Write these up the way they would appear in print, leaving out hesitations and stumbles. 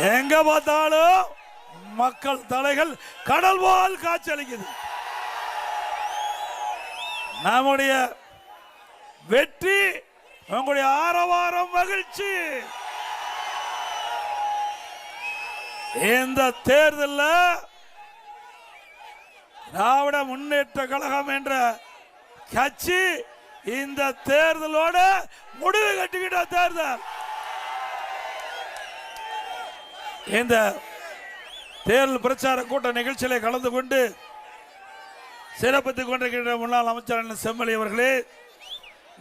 எங்க பார்த்தாலும் மக்கள் தலைகள் கடல் போல் காட்சியளிக்குது. நம்முடைய வெற்றி, உங்களுடைய ஆரவாரம், மகிழ்ச்சி. இந்த தேர்தலில் திராவிட முன்னேற்ற கழகம் என்ற கட்சி இந்த தேர்தலோட முடிவு கட்டிக்கிட்ட தேர்தல். இந்த தேர்தல் பிரச்சார கூட்ட நிகழ்ச்சியில கலந்து கொண்டு சிறப்பித்துக் கொண்டிருக்கின்ற முன்னாள் அமைச்சர் செம்மொழி அவர்களே,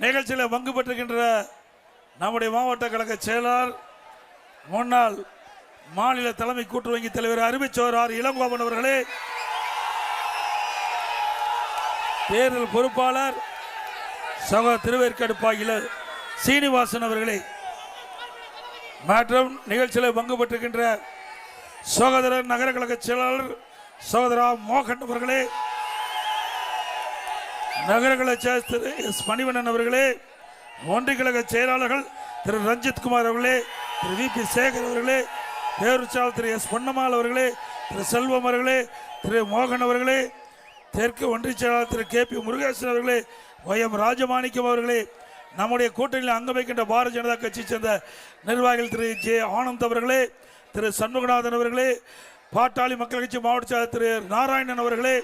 நிகழ்ச்சியில் பங்கு பெற்றிருக்கின்ற நம்முடைய மாவட்ட கழக செயலாளர், முன்னாள் மாநில தலைமை கூட்டு வங்கி தலைவர் அறிவிச்சோர் இளங்கோவன் அவர்களே, தேர்தல் பொறுப்பாளர் சகோதரர் திருவேற்காடு பாகில சீனிவாசன் அவர்களே, மற்றும் நிகழ்ச்சியில் பங்கு பெற்றிருக்கின்ற சகோதரர் நகர கழக செயலாளர் சகோதரா மோகன் அவர்களே, நகர கழக திரு எஸ் மணிவண்ணன் அவர்களே, ஒன்றிய கழக செயலாளர்கள் திரு ரஞ்சித் குமார் அவர்களே, திரு வி பி சேகர் அவர்களே, பேருச்சாளர் திரு எஸ் பொன்னம்மாள் அவர்களே, திரு செல்வம் அவர்களே, திரு மோகன் அவர்களே, தெற்கு ஒன்றிய செயலாளர் திரு கே பி முருகேசன் அவர்களே, ஒய்.எம். ராஜமாணிக்கம் அவர்களே, நம்முடைய கூட்டணியில் அங்க வைக்கின்ற பாரதிய ஜனதா கட்சியை சேர்ந்த நிர்வாகிகள் திரு ஜே ஆனந்த் அவர்களே, திரு சண்முகநாதன் அவர்களே, பாட்டாளி மக்கள் கட்சி மாவட்ட செயலாளர் திரு நாராயணன் அவர்களே,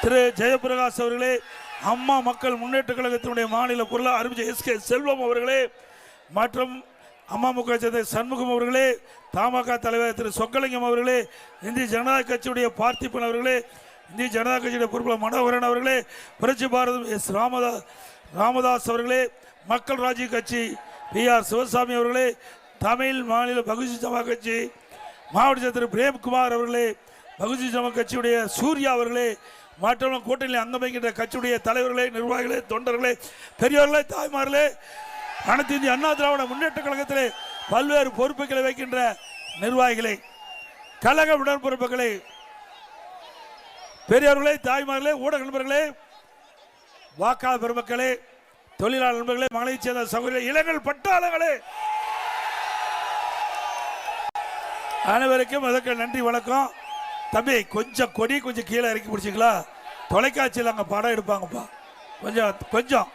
திரு ஜெயபிரகாஷ் அவர்களே, அம்மா மக்கள் முன்னேற்ற கழகத்தினுடைய மாநில பொருளாளர் அறிவிச்ச எஸ்.கே. செல்வம் அவர்களே, மற்றும் அம்மாமுக சேர்ந்த சண்முகம் அவர்களே, தமாக தலைவர் திரு சொக்கலிங்கம் அவர்களே, இந்திய ஜனநாயக கட்சியுடைய பார்த்திபன் அவர்களே, இந்திய ஜனதா கட்சியுடைய பொறுப்பாளர் மனோகரன் அவர்களே, புரட்சி பாரதம் எஸ். ராமதாஸ் அவர்களே, மக்கள் ராஜ்ய கட்சி பி.ஆர். சிவசாமி அவர்களே, தமிழ் மாநில பகுஜன் சமாஜ் கட்சி மாவட்ட திரு பிரேம்குமார் அவர்களே, பகுஜன் சமாஜ் கட்சியுடைய சூர்யா அவர்களே, மற்றும் கூட்டணியில் அங்கம் வைக்கின்ற கட்சியுடைய தலைவர்களே, நிர்வாகிகளே, தொண்டர்களே, பெரியவர்களே, தாய்மார்களே, அனைத்து இந்திய அண்ணா திராவிட முன்னேற்ற கழகத்திலே பல்வேறு பொறுப்புகளை வைக்கின்ற நிர்வாகிகளே, கழக உடன்பொறுப்புகளை, பெரியவர்களே, தாய்மார்களே, ஊடக நண்பர்களே, வாக்காளர் பெருமக்களே, தொழிலாளர் நண்பர்களே, மகளிர் சேர்ந்த சகோதரர்களே, இளைஞர்கள் பட்டாளங்களே, அனைவருக்கும் அதற்கு நன்றி வணக்கம். தம்பி கொஞ்சம் கொடி கொஞ்சம் கீழே இறக்கி பிடிச்சிங்களா? தொலைக்காட்சியில் அங்கே படம் எடுப்பாங்கப்பா. கொஞ்சம்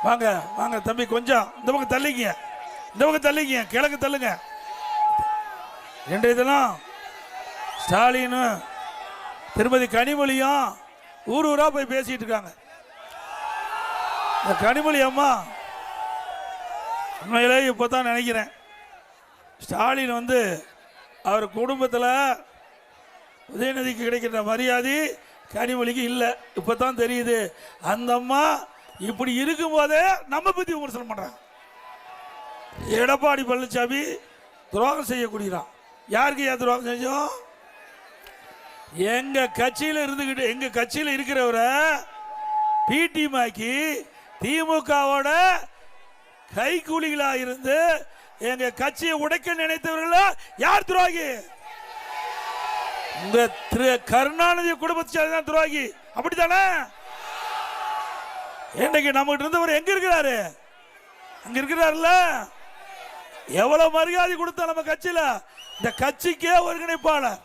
வாங்க வாங்க தம்பி, கொஞ்சம் இந்த பக்கம் தள்ளிங்க, இந்த பக்கம் தள்ளிங்க, கிழக்கு தள்ளுங்க. இன்றைய தினம் ஸ்டாலினும் திருமதி கனிமொழியும் ஊர் ஊரா போய் பேசிட்டு இருக்காங்க. இந்த கனிமொழி அம்மா உண்மையிலே இப்போதான் நினைக்கிறேன், ஸ்டாலின் அவர் குடும்பத்தில் உதயநிதிக்கு கிடைக்கின்ற மரியாதை கனிமொழிக்கு இல்லை. இப்போதான் தெரியுது. அந்த அம்மா இப்படி இருக்கும் போதே நம்ம பத்தி விமர்சனம் பண்றாங்க. எடப்பாடி பழனிசாமி துரோகம் செய்யக்கூடியான். யாருக்கு ஏன் துரோகம் செஞ்சோம்? எங்க கட்சியில் இருந்துகிட்டு, எங்க கட்சியில் இருக்கிறவரை பிடிமாக்கி திமுகவோட கைகூலிகளா இருந்து எங்க கட்சியை உடைக்க நினைத்தவர்கள யார் துரோகி? உங்க திரு கருணாநிதி குடும்பத்தை தான் துரோகி. அப்படித்தானே? இன்றைக்கு நம்மகிட்ட இருந்தவர் எங்க இருக்கிறாரு? அங்க இருக்கிறாருல்ல. எவ்வளவு மரியாதை கொடுத்தா நம்ம கட்சியில. இந்த கட்சிக்கே ஒருங்கிணைப்பாளர்,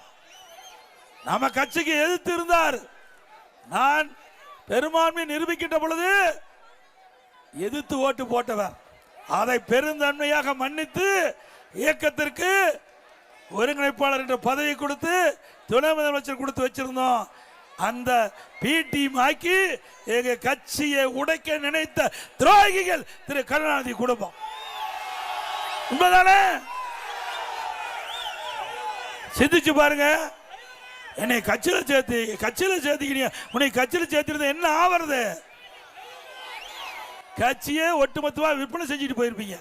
நம்ம கட்சிக்கு எதிர்த்து இருந்தார். நான் பெரும்பான்மை நிரூபிக்கின்ற பொழுது எதிர்த்து ஓட்டு போட்டவர். அதை பெருந்தன்மையாக மன்னித்து இயக்கத்திற்கு ஒருங்கிணைப்பாளர் என்ற பதவி கொடுத்து துணை முதலமைச்சர் கொடுத்து வச்சிருந்தோம். அந்த பிடிஎம் ஆக்கி எங்க கட்சியை உடைக்க நினைத்த துரோகிகள் திரு கருணாநிதி குடும்பம். உண்மைதானே? சிந்திச்சு பாருங்க. என்னை கட்சியில் சேர்த்துக்கிறீங்க. உன்னை கட்சியில் சேர்த்திருந்த என்ன ஆவறது? கட்சியே ஒட்டுமொத்தமா விற்பனை செஞ்சுட்டு போயிருப்பீங்க.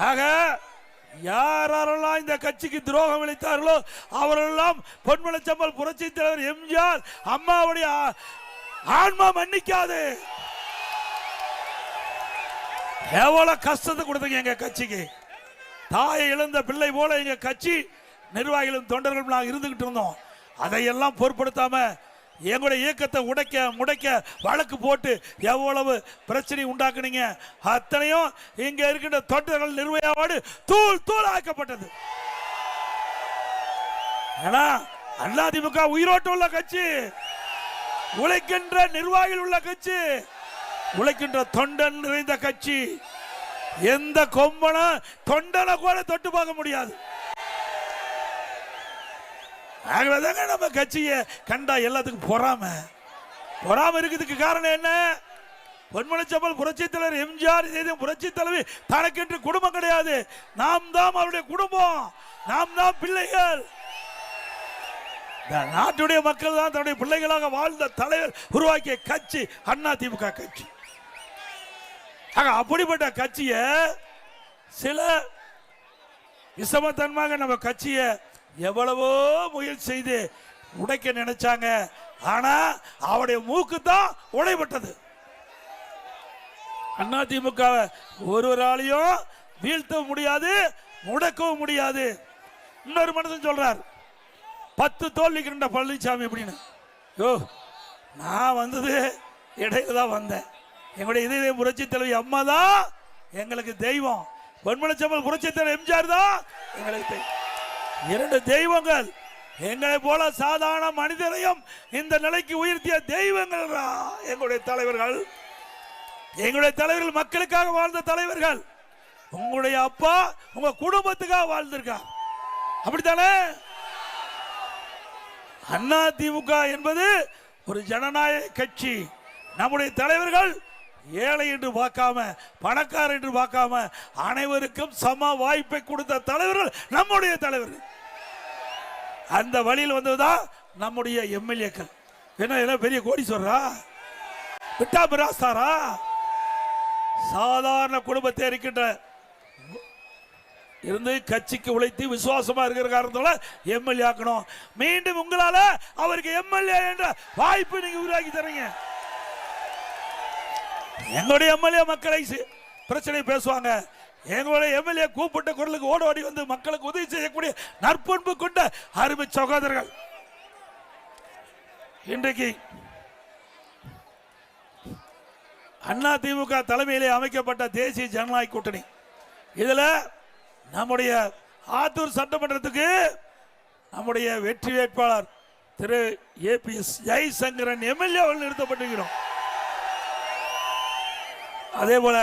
ஆக யாரெல்லாம் இந்த கட்சிக்கு துரோகம் இழைத்தார்களோ அவரெல்லாம் பொன்மனச்சம்பல் புரட்சி தலைவர் எம்ஜிஆர் அம்மாவுடைய ஆன்மா மன்னிக்காது. எவ்வளவு கஷ்டத்தை கொடுத்தீங்க எங்க கட்சிக்கு. தாயை இழந்த பிள்ளை போல எங்க கட்சி நிர்வாகிகளும் தொண்டர்களும் நாங்கள் இருந்துகிட்டு இருந்தோம். அதையெல்லாம் பொருட்படுத்தாம எங்களுடைய இயக்கத்தை உடைக்க முடைக்க வழக்கு போட்டு எவ்வளவு பிரச்சனை உண்டாக்குனீங்க, அத்தனையும் இங்க இருக்கின்ற தொண்டர்கள் நிர்வாகோடு தூள் தூள் ஆக்கப்பட்டது. ஏன்னா அதிமுக உயிரோட்டம் உள்ள கட்சி, உழைக்கின்ற நிர்வாகிகள் உள்ள கட்சி, உழைக்கின்ற தொண்டன் நிறைந்த கட்சி. எந்த கொம்பன தொண்டனை கூட தொட்டு பார்க்க முடியாது. நம்ம கட்சியை கண்டா எல்லாத்துக்கும் பொறாம இருக்குதுக்கு காரணம் என்ன? பொன்மனச்செம்மல் புரட்சி தலைவர் எம்ஜிஆர் புரட்சி தலைவி தனக்கென்று குடும்பம் கிடையாது. நாம் தான் அவருடைய குடும்பம், நாம் தான் பிள்ளைகள். நாட்டுடைய மக்கள் தான் தன்னுடைய பிள்ளைகளாக வாழ்ந்த தலைவர் உருவாக்கிய கட்சி அதிமுக கட்சி. அப்படிப்பட்ட கட்சிய சில விசமத்தன்மாக நம்ம கட்சியை எவ்வளவோ முயற்சி செய்து உடைக்க நினைச்சாங்க. ஆனா அவருடைய மூக்கு தான் உடைபட்டது. அதிமுக ஒருவராலையும் வீழ்த்த முடியாது, முடக்கவும் முடியாது. இன்னொரு மனுஷன் சொல்றார், 10 தோல்விக்கின்ற பழனிசாமி அப்படின்னு. யோ, நான் வந்தது இடையில தான் வந்தேன். எங்களுடைய இதய புரட்சி தலைவி அம்மா தான் எங்களுக்கு தெய்வம். பொன்மனச்செம்மல் புரட்சி தலைவர் எம்ஜிஆர் தான் எங்களுக்கு தெய்வம். 2 தெய்வங்கள். எங்களை போல சாதாரண மனிதரையும் இந்த நிலைக்கு உயர்த்திய தெய்வங்கள் எங்களுடைய தலைவர்கள். எங்களுடைய தலைவர்கள் மக்களுக்காக வாழ்ந்த தலைவர்கள். உங்களுடைய அப்பா உங்க குடும்பத்துக்காக வாழ்ந்திருக்கார், அப்படித்தானே? அதிமுக என்பது ஒரு ஜனநாயக கட்சி. நம்முடைய தலைவர்கள் ஏழை என்று பார்க்காம, பணக்காரர் என்று பார்க்காம அனைவருக்கும் சம வாய்ப்பை கொடுத்த தலைவர்கள் நம்முடைய தலைவர்கள். அந்த வழியில் வந்ததுதான் நம்முடைய எம்எல்ஏக்கள். என்ன பெரிய கோடீஸ்வரரா, விட்டா பிராஸ்தாரா? சாதாரண குடும்பத்தை இருக்கின்ற இருந்து கட்சிக்கு உழைத்து விசுவாசமா இருக்கிற காரணத்தால எம்எல்ஏ ஆக்கணும். மீண்டும் உங்களால அவருக்கு எம்எல்ஏ என்ற வாய்ப்பு நீங்க உருவாக்கி தரீங்க. எங்களுடைய எம்எல்ஏ மக்களை பிரச்சனை பேசுவாங்க. எங்களுடைய எம்எல்ஏ கூப்பிட்ட குரலுக்கு ஓடி வந்து மக்களுக்கு உதவி செய்யக்கூடிய நற்பண்பு கொண்ட அருமை சகோதரர்கள். இன்றைக்கு அதிமுக தலைமையிலே அமைக்கப்பட்ட தேசிய ஜனநாயக கூட்டணி, இதுல நம்முடைய ஆத்தூர் சட்டமன்றத்துக்கு நம்முடைய வெற்றி வேட்பாளர் திரு ஏபிஎஸ் ஜெய்சங்கரன் எம்எல்ஏ அவர்கள் நிறுத்தப்பட்டிருக்கிறோம். அதே போல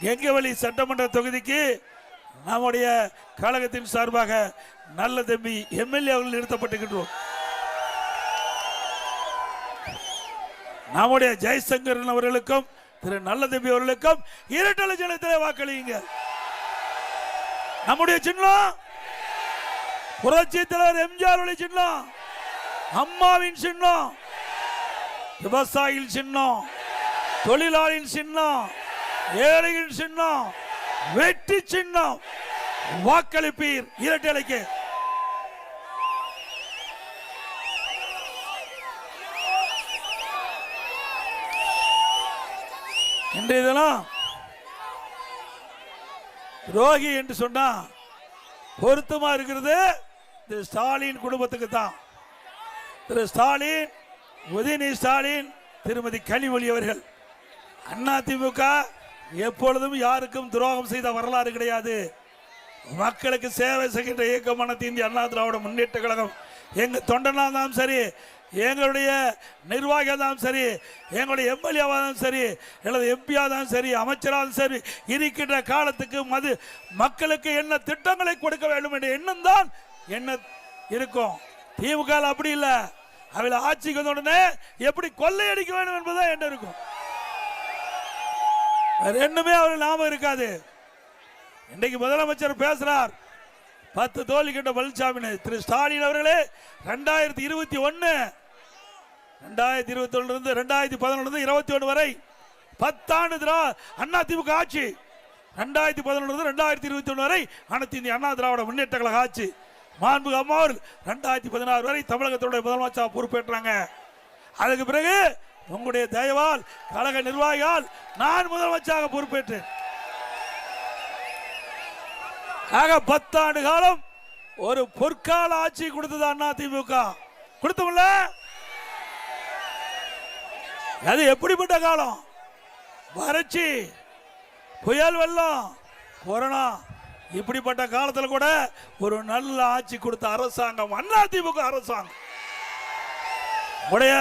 கெங்கவெளி சட்டமன்ற தொகுதிக்கு நம்முடைய கழகத்தின் சார்பாக நல்ல தம்பி எம்எல்ஏ அவர்கள் நிறுத்தப்பட்டிருக்கிறோம். நம்முடைய ஜெய்சங்கரன் அவர்களுக்கும் திரு நல்ல தம்பி அவர்களுக்கும் இரட்டை சின்னத்திலே வாக்களியுங்க. நம்முடைய சின்னம் புரட்சி தலைவர் எம்ஜிஆர் சின்னம், அம்மாவின் சின்னம், விவசாயியின் சின்னம், தொழிலாளியின் சின்னம், ஏழையின் சின்னம், வெற்றி சின்னம். வாக்களிப்பீர் இரட்டைக்கு. இன்றைய தினம் துரோகி என்று சொன்னா பொருத்தமா இருக்கிறது திரு ஸ்டாலின் குடும்பத்துக்கு தான். திரு ஸ்டாலின், உதயநிதி ஸ்டாலின், திருமதி கனிமொழி அவர்கள். அதிமுக எப்பொழுதும் யாருக்கும் துரோகம் செய்த வரலாறு கிடையாது. மக்களுக்கு சேவை செய்கின்ற இயக்கமான இந்திய அண்ணா திராவிட முன்னேற்ற கழகம். எங்க தொண்டனா தான் சரி, எங்களுடைய நிர்வாகியாக தான் சரி, எங்களுடைய எம்எல்ஏவாக தான் சரி, அல்லது எம்பியாக தான் சரி, அமைச்சராக சரி, இருக்கின்ற காலத்துக்கு மக்களுக்கு என்ன திட்டங்களை கொடுக்க வேண்டும் என்ற எண்ணம் தான் என்ன இருக்கும். திமுக அப்படி இல்லை. அவளை ஆட்சிக்கு வந்த உடனே எப்படி கொள்ளையடிக்க வேண்டும் என்பதுதான் என்ன இருக்கும். வேற என்னமே அவர்கள் ஞாபகம் இருக்காது. இன்றைக்கு முதலமைச்சர் பேசுறார் 10 தோல்வி கிட்ட பழனிசாமி. திரு ஸ்டாலின் அவர்களே 2021 இருந்து 2011 வரை 10 ஆண்டு அதிமுக ஆட்சி. 2011 இருந்து 2021 வரை அனைத்து இந்திய அண்ணா திராவிட முன்னேற்ற கழக ஆட்சி. மாண்புமிகு அம்மா அவர்கள் 2016 வரை தமிழகத்துடைய முதலமைச்சர் பொறுப்பேற்றாங்க. அதுக்கு பிறகு உங்களுடைய தயவால் கழக நிர்வாகியால் நான் முதலமைச்சராக பொறுப்பேற்றேன். ஆக 10 ஆண்டு காலம் ஒரு பொற்கால ஆட்சி கொடுத்தது அதிமுக. கொடுத்தோம்ல, அது எப்படிப்பட்ட காலம்? வறட்சி, புயல், வெள்ளம், கொரோனா, இப்படிப்பட்ட காலத்தில் கூட ஒரு நல்ல ஆட்சி கொடுத்த அரசாங்கம் அதிமுக அரசாங்கம். உடைய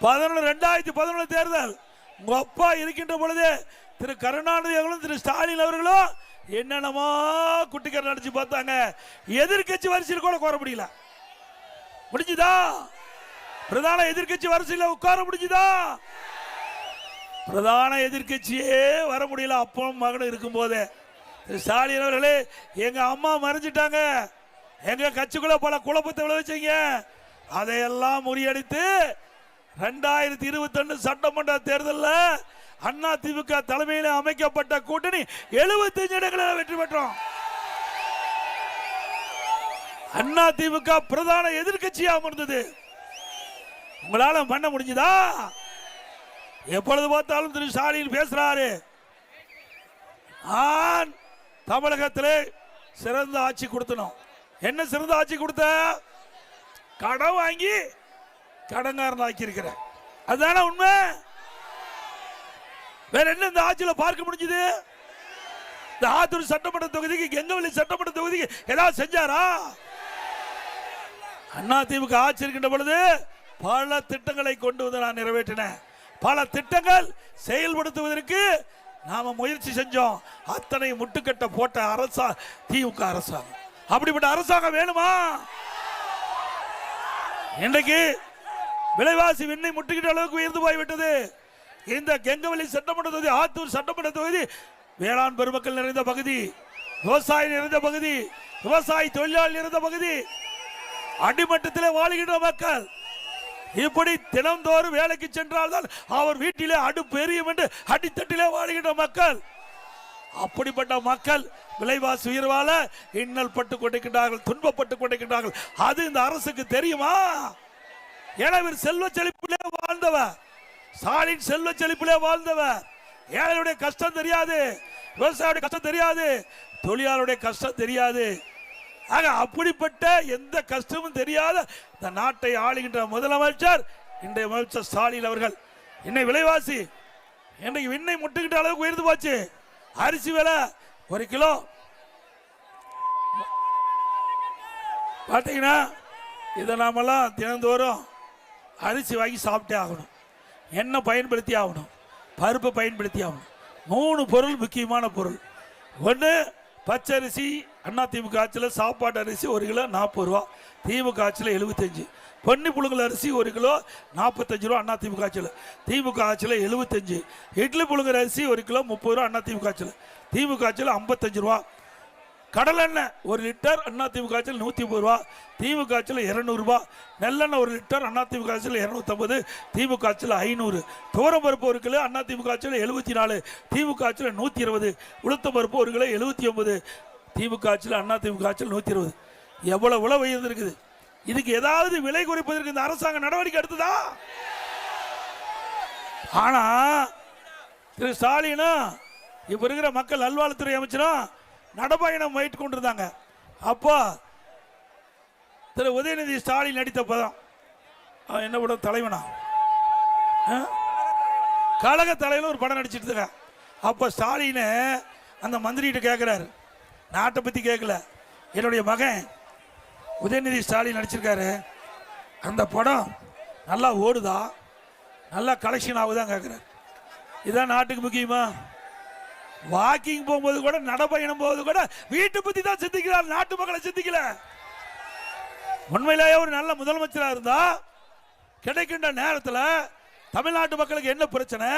2011 தேர்தல் உங்க அப்பா இருக்கின்ற பொழுது திரு கருணாநிதி அவர்களும் திரு ஸ்டாலின் அவர்களும் என்னென்னமோ குட்டிக்கரை நடிச்சு பார்த்தாங்க. எதிர்கட்சி வரிசையில் கூட உட்கார முடியல. முடிஞ்சுதா? பிரதான எதிர்கட்சி வரிசையில் உட்கார முடிஞ்சுதா? பிரதான எதிர்கட்சியே வர முடியல. அப்பா மகன் இருக்கும் போதே ஸ்டாலின் அவர்களே, எங்க அம்மா மறைஞ்சிட்டாங்க, எங்க கட்சிக்குள்ள பல குழப்பத்தை விளைவிச்சீங்க, அதையெல்லாம் முறியடித்து 2021 சட்டமன்ற தேர்தலில் அதிமுக தலைமையில் அமைக்கப்பட்ட கூட்டணி 75 இடங்களில் வெற்றி பெற்றோம். அதிமுக பிரதான எதிர்கட்சியா அமர்ந்தது. உங்களால பண்ண முடிஞ்சதா? எப்பொழுது பார்த்தாலும் திரு ஸ்டாலின் பேசுறாரு, நான் தமிழகத்திலே சிறந்த ஆட்சி கொடுத்தனும். என்ன சிறந்த ஆட்சி கொடுத்த? கடன் வாங்கி கடன்காரன் ஆக்கி இருக்கிற. அதுதானே உண்மை. வேற என்ன இந்த ஆட்சியில் பார்க்க முடிஞ்சது? இந்த ஆத்தூர் சட்டமன்ற தொகுதிக்கு, கெங்கவல்லி சட்டமன்ற தொகுதிக்கு ஏதாவது செஞ்சாரா? அதிமுக ஆட்சி இருக்கின்ற பொழுது பல திட்டங்களை கொண்டு வந்து நான் நிறைவேற்றினேன். பல திட்டங்கள் செயல்படுத்துவதற்கு நாம முயற்சி செஞ்சோம். அத்தனை முட்டுக்கட்டை போட்ட அரசாங்கம் திமுக அரசாங்கம். அப்படிப்பட்ட அரசாங்கம் வேணுமா? இன்றைக்கு விலைவாசி விண்ணை முட்டுக்கிட்ட அளவுக்கு உயர்ந்து போய்விட்டது. இந்த கெங்கவல்லி சட்டமன்ற தொகுதி, ஆத்தூர் சட்டமன்ற தொகுதி வேளாண் பெருமக்கள் நிறைந்த பகுதி, விவசாயம் நிறைந்த பகுதி, விவசாய தொழிலாளி நிறைந்த பகுதி, அடிமட்டத்திலே வாழுகின்ற மக்கள். இப்படி தினந்தோறும் வேலைக்கு சென்றால்தான் அவர் வீட்டிலே அடுப்பு எரியும் என்று அடித்தட்டிலே வாழுகின்ற மக்கள். அப்படிப்பட்ட மக்கள் விலைவாசி உயர்வால இன்னல் பட்டு கொண்டிருக்கிறார்கள், துன்பப்பட்டு கொண்டிருக்கிறார்கள். அது இந்த அரசுக்கு தெரியுமா? எனவே செல்வ செழிப்பிலே வாழ்ந்தவர் ஸ்டாலின், செல்வ செழிப்பிலே வாழ்ந்தவர். ஏழையுடைய கஷ்டம் தெரியாது, விவசாயியுடைய கஷ்டம் தெரியாது, தொழிலாளருடைய கஷ்டம் தெரியாது. ஆக அப்படிப்பட்ட எந்த கஷ்டமும் தெரியாத இந்த நாட்டை ஆளுகின்ற முதலமைச்சர் இன்றைய முதலமைச்சர் ஸ்டாலின் அவர்கள். இன்னை விலைவாசி இன்றைக்கு விண்ணை முட்டுக்கிட்ட அளவுக்கு உயர்ந்து போச்சு. அரிசி விலை 1 கிலோ பார்த்தீங்கன்னா, இதை நாமெல்லாம் தினந்தோறும் அரிசி வாங்கி சாப்பிட்டே ஆகணும், எண்ணெய் பயன்படுத்தி ஆகணும், பருப்பு பயன்படுத்தி ஆகணும். 3 பொருள் முக்கியமான பொருள். ஒன்று பச்சரிசி. அதிமுக ஆட்சியில் சாப்பாட்டு அரிசி 1 கிலோ 40 ரூபா, திமுக ஆட்சியில் 75. பொன்னி புழுங்கல் அரிசி 1 கிலோ 45 ரூபா அதிமுக ஆட்சியில், திமுக ஆட்சியில் 75. இட்லி புழுங்கல் அரிசி 1 கிலோ 30 ரூபா அதிமுக ஆட்சியில், திமுக ஆட்சியில் 55 ரூபா. கடலெண்ணெய் 1 லிட்டர் அதிமுக ஆட்சியில் 130 ரூபா, திமுக ஆட்சியில் 200 ரூபா. நெல்லெண்ணெய் 1 லிட்டர் அதிமுக ஆட்சியில் 250, திமுக ஆட்சியில் 500. துவரம்பருப்பு 1 கிலோ அதிமுக ஆட்சியில் 74, திமுக ஆட்சியில் 120. உளுத்தம் பருப்பு 1 கிலோ 79, திமுக ஆட்சியில் அதிமுக ஆட்சியில் 120. எவ்வளவு விலை உயர்ந்திருக்குது. இதுக்கு ஏதாவது விலை குறைப்பதற்கு இந்த அரசாங்கம் நடவடிக்கை எடுத்ததா? ஆனா திரு ஸ்டாலினும் இப்ப இருக்கிற மக்கள் நல்வாழ்வுத்துறை அமைச்சரும் நடப்பயணம் போயிட்டு கொண்டிருந்தாங்க. அப்போ திரு உதயநிதி ஸ்டாலின் நடித்த படம் என்ன படம்? தலைவனா, கழக தலைவர் ஒரு படம் நடிச்சிட்டு இருக்க. அப்போ ஸ்டாலின் அந்த மந்திரிகிட்ட கேட்கிறாரு, நாட்டை பத்தி கேட்கல, என்னுடைய மகன் உதயநிதி ஸ்டாலின் நடிச்சிருக்காரு, அந்த படம் நல்லா ஓடுதா, நல்லா கலெக்ஷன் ஆகுதான் கேட்கிறார். இதுதான் நாட்டுக்கு முக்கியமா? வாக்கிங் போகும்போது கூட, நடப்பயணம் போகும்போது கூட வீட்டை பத்தி தான் சிந்திக்கிறார், நாட்டு மக்களை சிந்திக்கல. உண்மையிலேயே ஒரு நல்ல முதலமைச்சராக இருந்தா கிடைக்கின்ற நேரத்தில் தமிழ்நாட்டு மக்களுக்கு என்ன பிரச்சனை,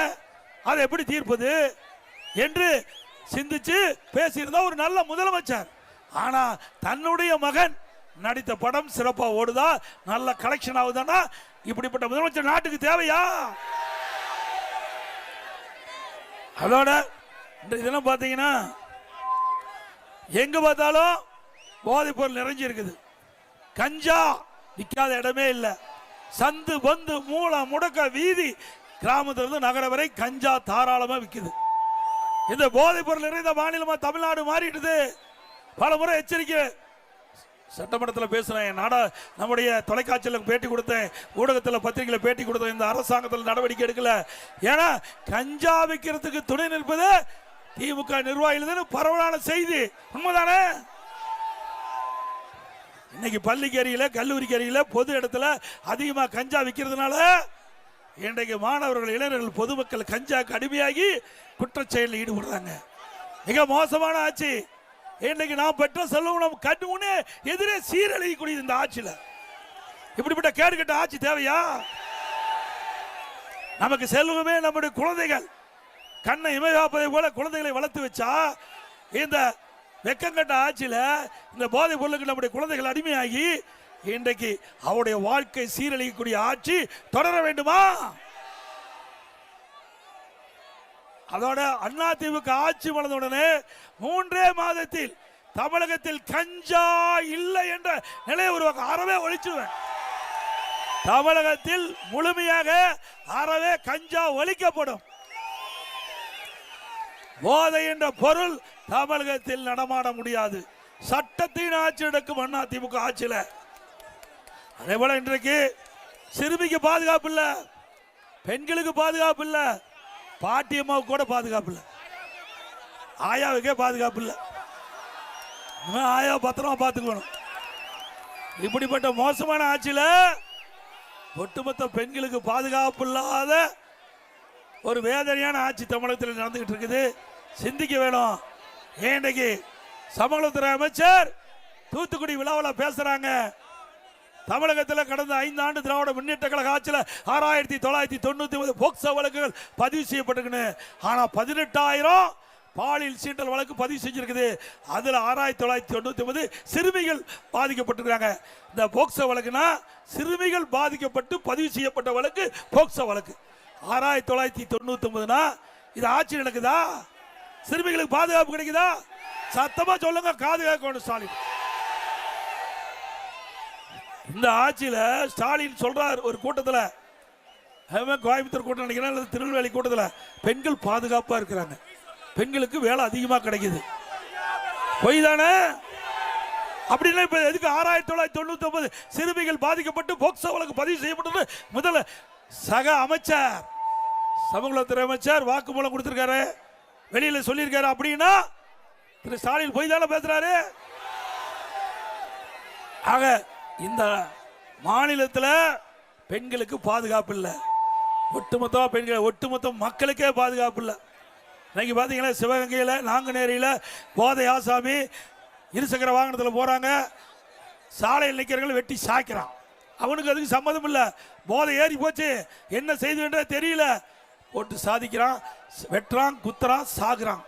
அதை எப்படி தீர்ப்பது என்று சிந்திச்சு பேசியிருந்தா ஒரு நல்ல முதலமைச்சர். ஆனா தன்னுடைய மகன் நடித்த படம் சிறப்பா ஓடுதா, நல்ல கலெக்ஷன் ஆகுதானா, இப்படிப்பட்ட முதலமைச்சர் நாட்டுக்கு தேவையா? அதோட இதெல்லாம் பார்த்தீங்கன்னா எங்க பார்த்தாலும் போதைப் பொருள் நிறைஞ்சி இருக்குது. கஞ்சா விற்காத இடமே இல்லை. சந்து பந்து மூல முடக்க வீதி, கிராமத்திலிருந்து நகரம் வரை கஞ்சா தாராளமா விற்குது. இந்த போதைப் பொருள் நிறைந்த மாநிலமா தமிழ்நாடு மாறிடுது. பல முறை எச்சரிக்கை சட்டமன்றத்தில் பேசுறேன், நம்முடைய தொலைக்காட்சியில் பேட்டி கொடுத்தேன், ஊடகத்தில் பத்திரிகையில் பேட்டி கொடுத்தேன். இந்த அரசாங்கத்தில் நடவடிக்கை எடுக்கல. ஏன்னா கஞ்சா விற்கிறதுக்கு துணை நிற்பது திமுக நிர்வாகிகள் பரவலான செய்தி. உண்மைதானே? இன்னைக்கு பள்ளிக்கு அருகில, கல்லூரிக்கு அருகில, பொது இடத்துல அதிகமாக கஞ்சா விற்கிறதுனால இன்றைக்கு மாணவர்கள், இளைஞர்கள், பொதுமக்கள் கஞ்சாக்கு அடிமையாகி குற்றச்செயலில் ஈடுபடுறாங்க. மிக மோசமான ஆட்சி. இன்றைக்கு நாம் பெற்ற செல்வம் நம் கண்ணு முன்னே எதிரே சீரழியக்கூடியது இந்த ஆட்சியில். இப்படிப்பட்ட கேடுகட்ட ஆட்சி தேவையா? நமக்கு செல்வமே நம்முடைய குழந்தைகள். கண்ணை இமைகாப்பதை போல குழந்தைகளை வளர்த்து வச்சா இந்த வெக்கங்கட்ட ஆட்சியில் இந்த போதை பொருளுக்கு நம்முடைய குழந்தைகள் அடிமையாகி இன்றைக்கு அவருடைய வாழ்க்கை சீரழியக்கூடிய ஆட்சி தொடர வேண்டுமா? அதோட அதிமுக ஆட்சி வளர்ந்தவுடனே 3 மாதத்தில் தமிழகத்தில் கஞ்சா இல்லை என்ற நிலையை உருவாக்க அறவே ஒழிச்சுவேன். தமிழகத்தில் முழுமையாக அறவே கஞ்சா ஒழிக்கப்படும். போதை என்ற பொருள் தமிழகத்தில் நடமாட முடியாது. சட்டத்தின் ஆட்சி எடுக்கும் அதிமுக ஆட்சியில். அதே போல இன்றைக்கு சிறுமிக்கு பாதுகாப்பு இல்லை, பெண்களுக்கு பாதுகாப்பு இல்லை, பாட்டியம்மாவுக்கு கூட பாதுகாப்பு இல்லை, ஆயாவுக்கே பாதுகாப்பு இல்லை. ஆயா பத்திரமா பார்த்துக்கணும். இப்படிப்பட்ட மோசமான ஆட்சியில் ஒட்டுமொத்த பெண்களுக்கு பாதுகாப்பு இல்லாத ஒரு வேதனையான ஆட்சி தமிழகத்தில் நடந்துகிட்டு இருக்குது. சிந்திக்க வேணும். இன்றைக்கு சமூகத்துறை அமைச்சர் தூத்துக்குடி விழாவில் பேசுறாங்க. தமிழகத்தில் கடந்த 5 ஆண்டு திராவிட முன்னேற்ற கழக ஆட்சியில் 6999 போக்சோ வழக்குகள் பதிவு செய்யப்பட்டிருக்கு. ஆனால் 18,000 பாலியல் சீண்டல் வழக்கு பதிவு செஞ்சிருக்குது. அதில் 6999 சிறுமிகள் பாதிக்கப்பட்டிருக்காங்க. இந்த போக்சோ வழக்குனா சிறுமிகள் பாதிக்கப்பட்டு பதிவு செய்யப்பட்ட வழக்கு போக்சோ வழக்கு. 6999னா இது ஆட்சி நடக்குதா? சிறுமிகளுக்கு பாதுகாப்பு கிடைக்குதா? சத்தமா சொல்லுங்க, காது கேட்கணும் ஸ்டாலின். இந்த ஆட்சியில் ஸ்டாலின் சொல்றார் ஒரு கூட்டத்தில், கோயம்புத்தூர் கூட்டம் நினைக்கிறேன், திருநெல்வேலி கூட்டத்தில், பெண்கள் பாதுகாப்பா இருக்கிறாங்க, பெண்களுக்கு வேலை அதிகமாக கிடைக்குது. பொய் தானே? அப்படின்னா இப்ப எதுக்கு 6999 சிறுமிகள் பாதிக்கப்பட்டு போக்சோ வழக்கு பதிவு செய்யப்பட்டது? முதல்ல சக அமைச்சர், சமூகத்துறை அமைச்சர் வாக்குமூலம் கொடுத்திருக்காரு, வெளியில சொல்லியிருக்காரு. அப்படின்னா திரு ஸ்டாலின் பொய் தானே பேசுறாரு? ஆக இந்த மாநிலத்தில் பெண்களுக்கு பாதுகாப்பு இல்லை. ஒட்டுமொத்த பெண்கள், ஒட்டுமொத்த மக்களுக்கே பாதுகாப்பு இல்லை. இன்னைக்கு பார்த்தீங்கன்னா சிவகங்கையில், நாங்குநேரியில் போதை ஆசாமி இருசக்கர வாகனத்தில் போகிறாங்க, சாலையில் நிற்கிறவங்களை வெட்டி சாய்க்கிறான். அவனுக்கு அதுக்கு சம்மதம் இல்லை. போதை ஏறி போச்சு, என்ன செய்துன்றே தெரியல, போட்டு சாதிக்கிறான், வெட்டுறான், குத்துறான், சாகுறான்.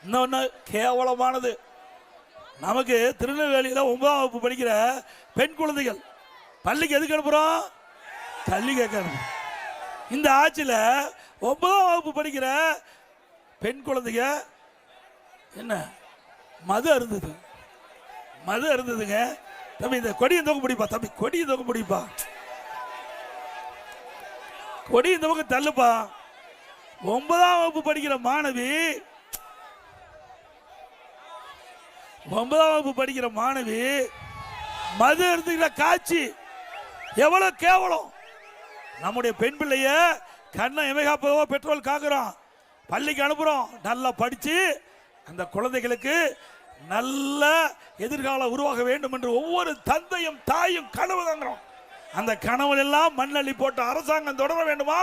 இன்னொன்று கேவலமானது, நமக்கு திருநெல்வேலியில் 9ஆம் வகுப்பு படிக்கிற பெண் குழந்தைகள் பள்ளிக்கு எதுக்கு அனுப்புகிறோம்? கல்வி கேட்க அனுப்புறோம். இந்த ஆட்சியில் 9ஆம் வகுப்பு படிக்கிற பெண் குழந்தைங்க என்ன மது அருந்ததுங்க. தம்பி இந்த கொடியை தூக்க முடியுப்பா, தம்பி கொடியை தூக்க முடியுப்பா, கொடியை தூக்க தள்ளுப்பா. 9ஆம் வகுப்பு படிக்கிற மாணவி, 9ஆம் வகுப்பு படிக்கிற மாணவி மது அருந்துகிற காட்சி எவ்வளவு கேவலம். நம்முடைய பெண் பிள்ளைய கண்ணை எமைகாப்பதோ பெட்ரோல் காக்குறோம், பள்ளிக்கு அனுப்புறோம், நல்லா படிச்சு அந்த குழந்தைகளுக்கு நல்ல எதிர்காலம் உருவாக வேண்டும் என்று ஒவ்வொரு தந்தையும் தாயும் கனவு காண்கிறோம். அந்த கனவு எல்லாம் மண்ணள்ளி போட்ட அரசாங்கம் தொடர வேண்டுமா?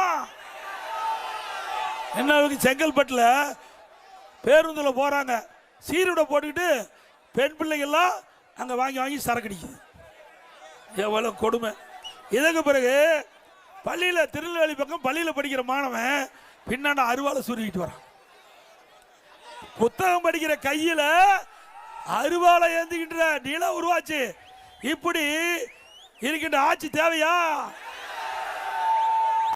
என்ன செங்கல்பட்டுல பேருந்துல போறாங்க, சீருடை போட்டுக்கிட்டு பெண் பிள்ளைகள்லாம் அங்க வாங்கி வாங்கி சரக்கடிக்குது. எவ்வளவு கொடுமை. இதற்கு பிறகு பள்ளியில, திருநெல்வேலி பக்கம் பள்ளியில படிக்கிற மாணவன் பின்னாண்ட அருவாளை சுருக்கிட்டு வரான். புத்தகம் படிக்கிற கையில அருவாளை ஏந்திக்கின்ற நில உருவாச்சு. இப்படி இருக்கின்ற ஆட்சி தேவையா?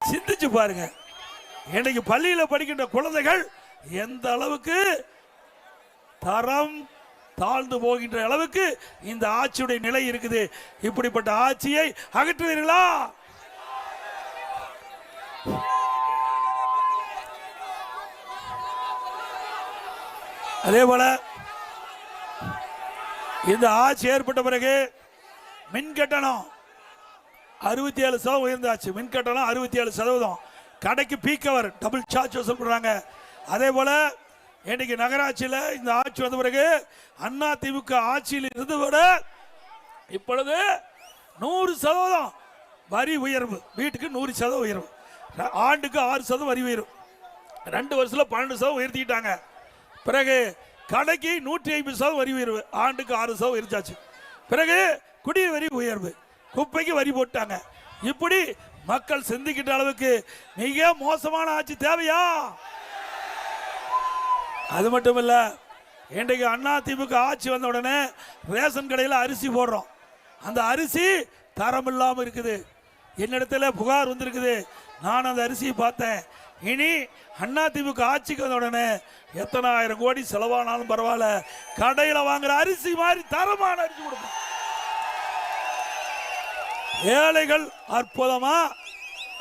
சிந்திச்சு பாருங்க. இன்னைக்கு பள்ளியில படிக்கின்ற குழந்தைகள் எந்த அளவுக்கு தரம் தாழ்ந்து போகின்ற அளவுக்கு இந்த ஆட்சியுடைய நிலை இருக்குது. இப்படிப்பட்ட ஆட்சியை அகற்றுவீர்களா? அதே போல இந்த ஆட்சி ஏற்பட்ட பிறகு மின் கட்டணம் 67% உயர்ந்தாச்சு. மின் கட்டணம் 67%. கடைக்கு பீக்கவர் டபுள் சார்ஜ் வசூல் பண்றாங்க. அதே போல இன்னைக்கு நகராட்சியில் இந்த ஆட்சி வந்த பிறகு அண்ணா திமுக ஆட்சியில் இருந்து விட இப்பொழுது 100% வரி உயர்வு. வீட்டுக்கு 100% உயர்வு, ஆண்டுக்கு 6% வரி உயர்வு. 2 வருஷத்துல 12% உயர்த்திட்டாங்க. பிறகு கடைக்கு 150% வரி உயர்வு, ஆண்டுக்கு 6% உயர்த்தாச்சு. பிறகு குடிநீர் வரி உயர்வு, குப்பைக்கு வரி போட்டாங்க. இப்படி மக்கள் சிந்திக்கிட்ட அளவுக்கு மிக மோசமான ஆட்சி தேவையா? அது மட்டும் இல்ல, இன்றைக்கு அண்ணா திமுக ஆட்சி வந்த உடனே ரேஷன் கடையில் அரிசி போடுறோம். அந்த அரிசி தரம் இல்லாமல் இருக்குது. என்னிடத்துல புகார் வந்திருக்குது. நான் அந்த அரிசியை பார்த்தேன். இனி அண்ணா திமுக ஆட்சிக்கு வந்த உடனே எத்தனை ஆயிரம் கோடி செலவானாலும் பரவாயில்ல, கடையில் வாங்குற அரிசி மாதிரி தரமான அரிசி கொடுப்போம். ஏழைகள் அற்புதமா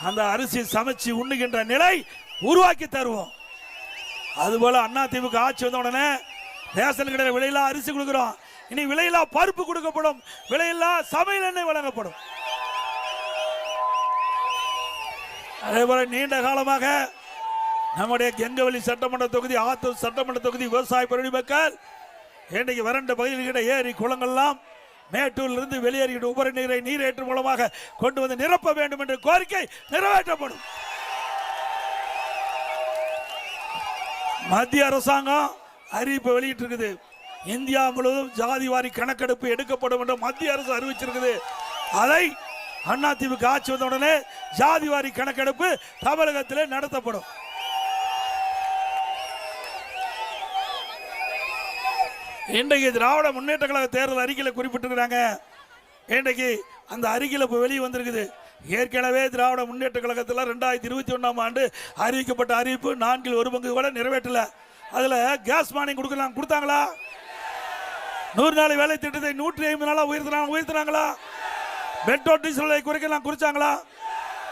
அந்த அரிசி சமைச்சு உண்ணுகின்ற நிலை உருவாக்கி தருவோம். அதுபோல அண்ணா திமுக ஆட்சி வந்த உடனே ரேஷன் கடையில் விலையில்லா அரிசி கொடுக்கிறோம். இனி விலையில்லா பருப்பு கொடுக்கப்படும், விலையில்லா சமையல் எண்ணெய் வழங்கப்படும். அதே போல நீண்ட காலமாக நம்முடைய கெங்கவெளி சட்டமன்ற தொகுதி, ஆத்தூர் சட்டமன்ற தொகுதி விவசாய பெருடி மக்கள் இன்றைக்கு வறண்ட பகுதியில் ஏரி குளங்கள்லாம் மேட்டூரிலிருந்து வெளியேறிய உபரி நீரை நீரேற்று மூலமாக கொண்டு வந்து நிரப்ப வேண்டும் என்ற கோரிக்கை நிறைவேற்றப்படும். மத்திய அரசாங்கம் அறிவிப்பு வெளியிட்டிருக்குது. இந்தியா முழுவதும் ஜாதிவாரி கணக்கெடுப்பு எடுக்கப்படும் என்று மத்திய அரசு அறிவிச்சிருக்குது. அதை அதிமுக ஆட்சி வந்த உடனே ஜாதிவாரி கணக்கெடுப்பு தமிழகத்தில் நடத்தப்படும். இன்றைக்கு திராவிட முன்னேற்ற கழக தேர்தல் அறிக்கையில் குறிப்பிட்டிருக்கிறாங்க. இன்றைக்கு அந்த அறிக்கையில் இப்போ வெளியே வந்திருக்குது. ஏற்கனவே திராவிட முன்னேற்ற கழகத்தில் 2021ஆம் ஆண்டு அறிவிக்கப்பட்ட அறிவிப்பு 1/4 கூட நிறைவேற்றல. அதில் கேஸ் மானியம் கொடுத்தாங்களா? 100 நாள் வேலை திட்டத்தை 150 நாளாக உயர்த்தினாங்களா? பெட்ரோல் டீசல் விலை குறைக்கலாம் குறிச்சாங்களா?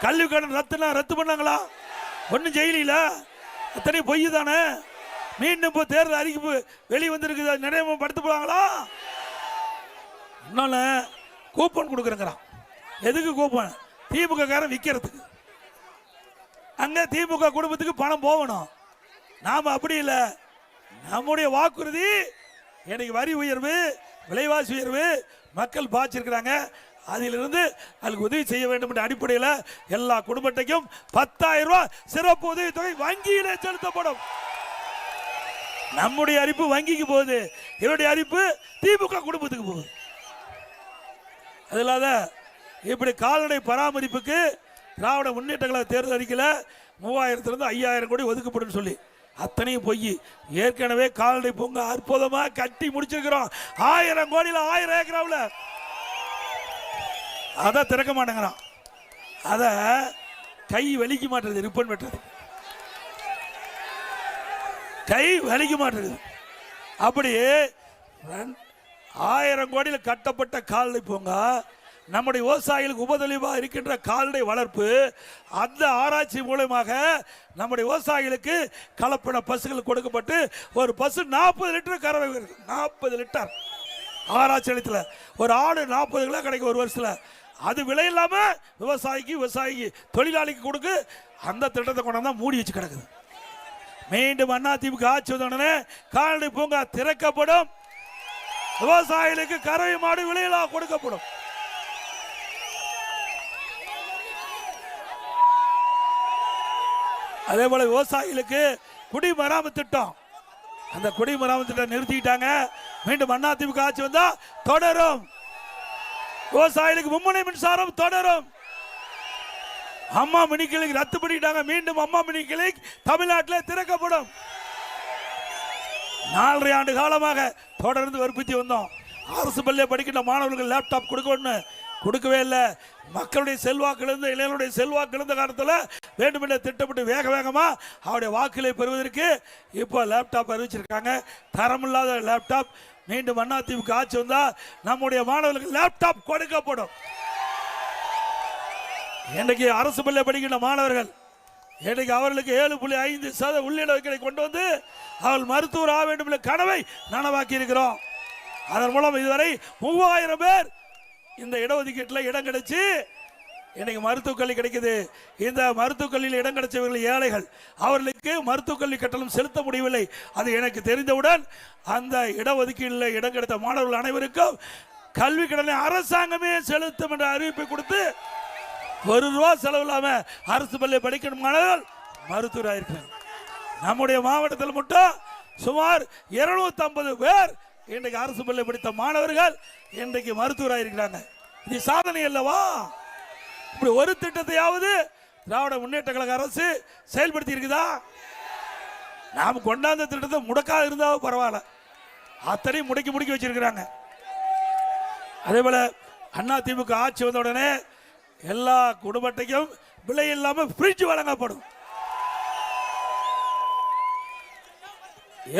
கல்வி கடன் ரத்து பண்ணாங்களா? ஒன்றும் செய்யல. அத்தனை பொய் தானே. மீண்டும் இப்போ தேர்தல் அறிவிப்பு வெளியே வந்திருக்குது, நிறைவேற்றப்படுத்த போறாங்களா? இன்னொன்னு கூப்பன் கொடுக்குறேங்கிறான். எதுக்கு கூப்பன்? திமுக காரன் விற்கிறதுக்கு. அங்க திமுக குடும்பத்துக்கு பணம் போகணும். நாம அப்படி இல்லை. நம்முடைய வாக்குறுதி எனக்கு வரி உயர்வு, விலைவாசி உயர்வு மக்கள் பாய்ச்சிருக்கிறாங்க. அதிலிருந்து அதுக்கு உதவி செய்ய வேண்டும் என்ற அடிப்படையில் எல்லா குடும்பத்தையும் 10,000 ரூபாய் சிறப்பு உதவி தொகை வங்கியிலே செலுத்தப்படும். நம்முடைய அறிவிப்பு வங்கிக்கு போகுது, இவருடைய அறிவிப்பு திமுக குடும்பத்துக்கு போகுது. அது இல்லாத இப்படி கால்நடை பராமரிப்புக்கு திராவிட முன்னேற்ற கழக தேர்தல் அறிக்கையில் 3000 5,000 கோடி ஒதுக்கப்படும் சொல்லி அத்தனையும் பொய். ஏற்கனவே கால்நடை பூங்கா அற்புதமா கட்டி முடிச்சிருக்கிறோம். 1000 கோடியில் 1000 ஏக்கராவில் அதை திறக்க மாட்டேங்கிறான். அதை கை வலிக்க மாட்டேங்குது. ரிப்பன் வெட்டுறது கை வலிக்க மாட்டேங்குது. அப்படியே 1000 கோடியில் கட்டப்பட்ட கால்நடை பூங்கா நம்முடைய விவசாயிகளுக்கு உபதொழிவாக இருக்கின்ற கால்நடை வளர்ப்பு, அந்த ஆராய்ச்சி மூலமாக நம்முடைய விவசாயிகளுக்கு கலப்பட பசுகள் கொடுக்கப்பட்டு ஒரு பசு 40 லிட்டர் கறவை 40 லிட்டர் ஆராய்ச்சி நிலையத்தில் ஒரு ஆடு 40 கிலோ கிடைக்கும் ஒரு வருஷத்தில். அது விலை இல்லாமல் விவசாயிக்கு தொழிலாளிக்கு கொடுக்க அந்த திட்டத்தை கொண்டாந்து மூடி வச்சு கிடக்குது. மீண்டும் அதிமுக ஆட்சி வந்த உடனே கால்நடை பூங்கா திறக்கப்படும். விவசாயிகளுக்கு கறவை மாடு விலையில்லா கொடுக்கப்படும். அதே போல விவசாயிகளுக்கு குடிமராமத்து திட்டம், அந்த குடிமராமத்து திட்டம் நிறுத்திட்டாங்க. மீண்டும் அதிமுக ஆட்சி வந்தா தொடரும். விவசாயிகளுக்கு மும்முனை மின்சாரம் தொடரும். அம்மா மினி கிளினிக் ரத்து பண்ணிட்டாங்க. மீண்டும் அம்மா மினி கிளினிக் தமிழ்நாட்டில் திறக்கப்படும். 4.5 ஆண்டு காலமாக தொடர்ந்து வற்புறுத்தி வந்தோம். அரசு பள்ளியை படிக்கின்ற மாணவர்கள் லேப்டாப் கொடுக்கணும், கொடுக்கவே இல்லை. மக்களுடைய செல்வாக்கு இழந்த இளைஞருடைய செல்வாக்கு இழந்த காலத்தில் வேண்டுமென்ற திட்டமிட்டு வேகமாக அவருடைய வாக்குகளை பெறுவதற்கு இப்போ லேப்டாப் அறிவிச்சிருக்காங்க. தரமில்லாத லேப்டாப். மீண்டும் அதிமுக ஆட்சி வந்தா நம்முடைய மாணவர்களுக்கு லேப்டாப் கொடுக்கப்படும். இன்றைக்கு அரசு பள்ளியை படிக்கின்ற மாணவர்கள் இன்றைக்கு அவர்களுக்கு 7.5% உள்ளிடங்களை கொண்டு வந்து அவர்கள் மருத்துவர் ஆக வேண்டும் என்ற கனவை நனவாக்கி இருக்கிறோம். அதன் மூலம் இதுவரை 3000 பேர் இந்த இடஒதுக்கீட்டில் இடம் கிடைச்சு இன்னைக்கு மருத்துவக் கல்வி கிடைக்குது. இந்த மருத்துவக் கல்வியில் இடம் கிடைச்சவர்கள் ஏழைகள், அவர்களுக்கு மருத்துவக் கல்வி கட்டணம் செலுத்த முடியவில்லை. அது எனக்கு தெரிந்தவுடன் அந்த இடஒதுக்கீட்டில் இடம் கிடைத்த மாணவர்கள் அனைவருக்கும் கல்வி கடனை அரசாங்கமே செலுத்தும் என்ற அறிவிப்பை கொடுத்து ₹1 செலவு இல்லாமல் அரசு பள்ளி படிக்கணும் மாணவர்கள் மருத்துவராக இருக்கிறாங்க. நம்முடைய மாவட்டத்தில் மட்டும் சுமார் 250 பேர் இன்றைக்கு அரசு பள்ளி படித்த மாணவர்கள் இன்றைக்கு மருத்துவராக இருக்கிறாங்க. இது சாதனை அல்லவா? இப்படி ஒரு திட்டத்தையாவது திராவிட முன்னேற்ற கழக அரசு செயல்படுத்தி இருக்குதா? நாம் கொண்டாந்த திட்டத்தை முடக்காக இருந்தாலும் பரவாயில்ல, அத்தனையும் முடக்கி வச்சிருக்கிறாங்க. அதே போல அதிமுக ஆட்சி வந்த உடனே எல்லா குடும்ப அட்டைக்கும் விலை இல்லாமல் ஃப்ரிட்ஜ் வழங்கப்படும்.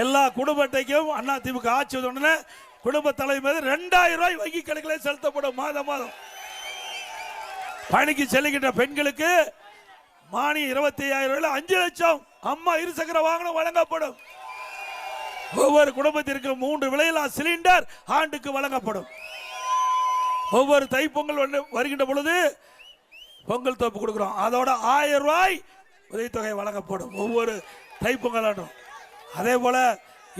எல்லா குடும்ப அட்டைக்கும் அதிமுக ஆட்சி வந்த உடனே குடும்ப தலைவர் மீது ₹2000 வங்கி கணக்கிலே செலுத்தப்படும். மாதம் பணிக்கு செல்லுகின்ற பெண்களுக்கு மானியம் ₹25,000 5 லட்சம் அம்மா இருசக்கர வாகனம் வழங்கப்படும். ஒவ்வொரு குடும்பத்திற்கு 3 விலையில்லா சிலிண்டர் ஆண்டுக்கு வழங்கப்படும். ஒவ்வொரு தைப்பொங்கல் வருகின்ற பொழுது பொங்கல் தோப்பு கொடுக்கிறோம், அதோட ₹1000 உதவித்தொகை வழங்கப்படும் ஒவ்வொரு தைப்பொங்கல் ஆண்டும். அதே போல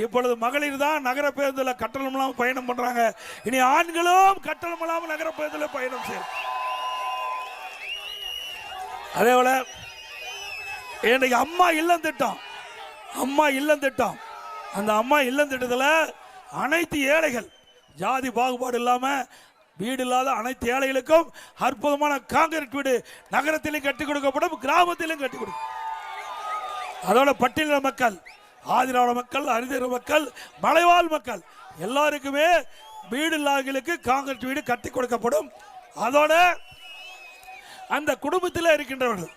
இப்பொழுது மகளிர் தான் நகர பேருந்தில் கட்டணம் இல்லாமல் பயணம் பண்றாங்க. இனி ஆண்களும் கட்டணம் இல்லாமல் நகர பேருந்தில் பயணம் செய்யும். அதே போல இன்னைக்கு அம்மா இல்லம் திட்டம், அந்த அம்மா இல்லம் திட்டத்தில் அனைத்து ஏழைகள் ஜாதி பாகுபாடு இல்லாம வீடு இல்லாத அனைத்து ஏழைகளுக்கும் அற்புதமான காங்கிரீட் வீடு நகரத்திலும் கட்டி கொடுக்கப்படும், கிராமத்திலும் கட்டி கொடுக்கும். அதோட பட்டியலின மக்கள், ஆதிராவிட மக்கள், அரிதிர மக்கள், மலைவாழ் மக்கள் எல்லாருக்குமே வீடு இல்லாதவர்களுக்கு காங்கிரீட் வீடு கட்டி கொடுக்கப்படும். அதோட அந்த குடும்பத்தில் இருக்கின்றவர்கள்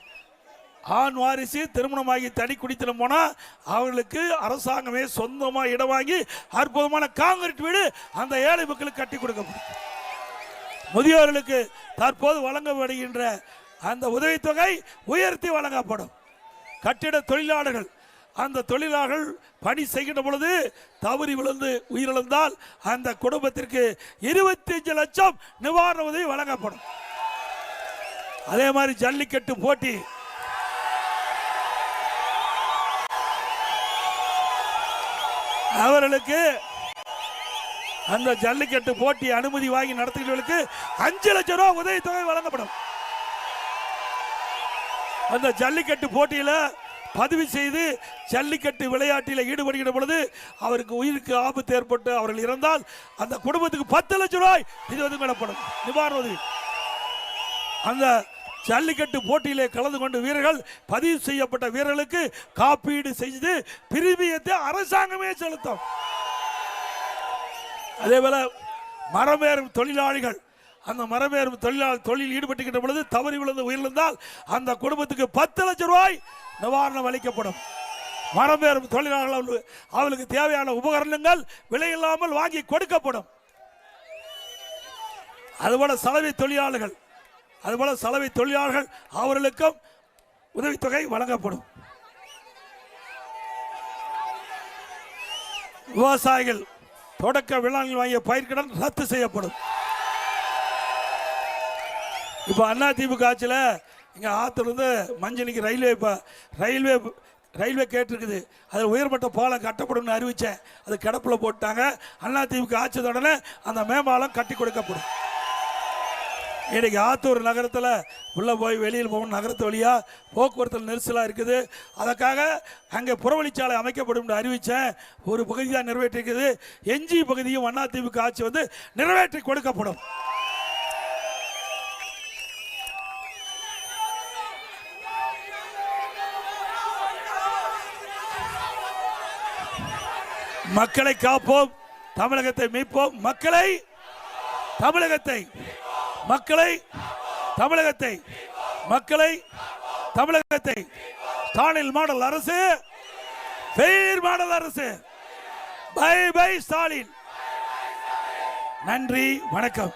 ஆண் வாரிசு திருமணமாகி தனி குடித்தனம் போனா அவர்களுக்கு அரசாங்கமே சொந்தமாக இடம் வாங்கி அற்புதமான காங்கிரீட் வீடு அந்த ஏழை மக்களுக்கு கட்டி கொடுக்கப்படும். முதியோர்களுக்கு தற்போது வழங்கப்படுகின்ற அந்த உதவித்தொகை உயர்த்தி வழங்கப்படும். கட்டிட தொழிலாளர்கள், அந்த தொழிலாளர்கள் பணி செய்கின்ற பொழுது தவறி விழுந்து உயிரிழந்தால் அந்த குடும்பத்திற்கு 25 லட்சம் நிவாரண உதவி வழங்கப்படும். அதே மாதிரி ஜல்லிக்கட்டு போட்டி, அவர்களுக்கு அந்த ஜல்லிக்கட்டு போட்டி அனுமதி வாங்கி நடத்துகிறவர்களுக்கு 5 லட்சம் ரூபாய் உதவித்தொகை வழங்கப்படும். அந்த ஜல்லிக்கட்டு போட்டியில பதிவு செய்து ஜல்லிக்கட்டு விளையாட்டில் ஈடுபடுகிற பொழுது அவருக்கு உயிருக்கு ஆபத்து ஏற்பட்டு அவர்கள் இறந்தால் அந்த குடும்பத்துக்கு 10 லட்சம் ரூபாய் இது ஒதுக்கப்படும் நிவாரண உதவி. அந்த ஜல்லிக்கட்டு போட்டியிலே கலந்து கொண்டு வீரர்கள் பதிவு செய்யப்பட்ட வீரர்களுக்கு காப்பீடு செய்து பிரீமியத்தை அரசாங்கமே செலுத்தும். அதே போல மரமேறும் தொழிலாளிகள், அந்த மரமேறும் தொழில் ஈடுபட்டுகின்ற பொழுது தவறி விழுந்து உயிரிழந்தால் அந்த குடும்பத்துக்கு 10 லட்சம் ரூபாய் நிவாரணம் அளிக்கப்படும். மரமேறும் தொழிலாளர்கள் அவர்களுக்கு தேவையான உபகரணங்கள் விலையில்லாமல் வாங்கி கொடுக்கப்படும். அதுபோல சலவை தொழிலாளர்கள் அவர்களுக்கும் உதவித்தொகை வழங்கப்படும். விவசாயிகள் தொடக்க வேளாண்மை வாங்கிய பயிர்க்கடன் ரத்து செய்யப்படும். இப்ப அதிமுக ஆட்சியில் இங்க ஆத்திலிருந்து மஞ்சளிக்கு ரயில்வே கேட்டிருக்குது, அதில் உயர்மட்ட பாலம் கட்டப்படும் அறிவிச்சேன், அது கிடப்பில் போட்டாங்க. அதிமுக ஆட்சி உடனே அந்த மேம்பாலம் கட்டி கொடுக்கப்படும். இன்னைக்கு ஆத்தூர் நகரத்தில் உள்ள போய் வெளியில் போகணும், நகரத்து வழியா போக்குவரத்து நெரிசலாக இருக்குது. அதற்காக அங்கே புறவழிச்சாலை அமைக்கப்படும் அறிவித்தேன். ஒரு பகுதி தான் நிறைவேற்றிருக்குது, எஞ்சி பகுதியும் அதிமுக ஆட்சி வந்து நிறைவேற்றி கொடுக்கப்படும். மக்களை காப்போம், தமிழகத்தை மீட்போம். தமிழகத்தை ஸ்டாலின் மாடல் அரசு, ஃபெயில் மாடல் அரசு. Bye bye Stalin. நன்றி, வணக்கம்.